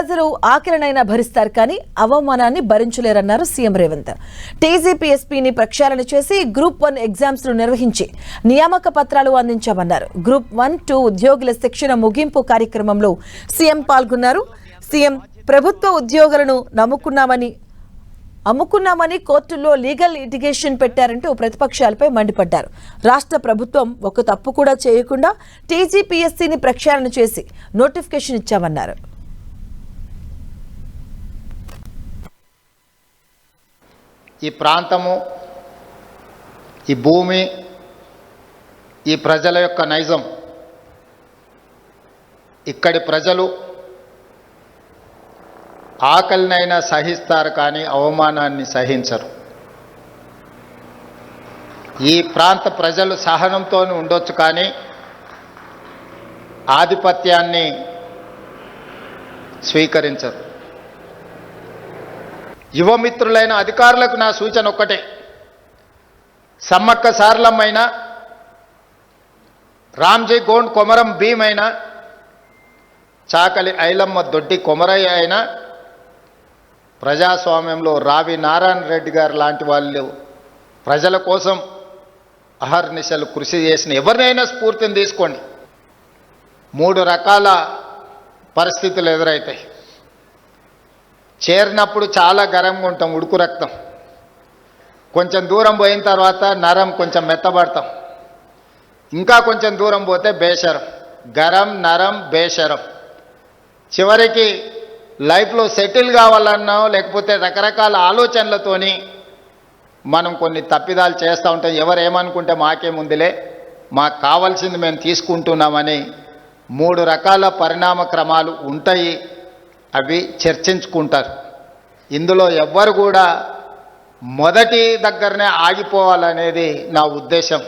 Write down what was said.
ప్రజలు ఆఖరినైనా భరిస్తారు కానీ అవమానాన్ని భరించలేరన్నారు సీఎం రేవంత్. టీజీపీఎస్పీని ప్రక్షాళన చేసి గ్రూప్ 1 ఎగ్జామ్స్ ను నిర్వహించి నియామక పత్రాలు అందించామన్నారు. గ్రూప్ 1, 2 ఉద్యోగుల శిక్షణ ముగింపు కార్యక్రమంలో సీఎం పాల్గొన్నారు. సీఎం ప్రభుత్వ ఉద్యోగులను అమ్ముకున్నామని కోర్టుల్లో లీగల్ లిటిగేషన్ పెట్టారంటూ ప్రతిపక్షాలపై మండిపడ్డారు. రాష్ట్ర ప్రభుత్వం ఒక తప్పు కూడా చేయకుండా టీజీపీఎస్సీని ప్రక్షాళన చేసి నోటిఫికేషన్ ఇచ్చామన్నారు. ఈ ప్రాంతము, ఈ భూమి, ఈ ప్రజల యొక్క నైజం, ఇక్కడి ప్రజలు ఆకలినైనా సహిస్తారు కానీ అవమానాన్ని సహించరు. ఈ ప్రాంత ప్రజలు సహనంతో ఉండొచ్చు కానీ ఆధిపత్యాన్ని స్వీకరించరు. యువమిత్రులైన అధికారులకు నా సూచన ఒక్కటే, సమ్మక్క సారలమ్మైనా, రామ్జీ గోండ్ కొమరం భీమ్ అయినా, చాకలి ఐలమ్మ దొడ్డి కొమరయ్య అయినా, ప్రజాస్వామ్యంలో రావి నారాయణ రెడ్డి గారు లాంటి వాళ్ళు ప్రజల కోసం అహర్నిశలు కృషి చేసిన ఎవరినైనా స్ఫూర్తిని తీసుకోండి. 3 రకాల పరిస్థితులు ఎదురవుతాయి. చేరినప్పుడు చాలా గరంగా ఉంటాం, ఉడుకు రక్తం. కొంచెం దూరం పోయిన తర్వాత నరం కొంచెం మెత్తబడతాం. ఇంకా కొంచెం దూరం పోతే బేషరం. గరం, నరం, బేషరం. చివరికి లైఫ్లో సెటిల్ కావాలన్నా లేకపోతే రకరకాల ఆలోచనలతోని మనం కొన్ని తప్పిదాలు చేస్తూ ఉంటాం. ఎవరు ఏమనుకుంటే మాకేముందిలే, మాకు కావాల్సింది మేము తీసుకుంటున్నామని 3 రకాల పరిణామ క్రమాలు ఉంటాయి. అవి చర్చించుకుంటారు. ఇందులో ఎవ్వరు కూడా మొదటి దగ్గరనే ఆగిపోవాలనేది నా ఉద్దేశం.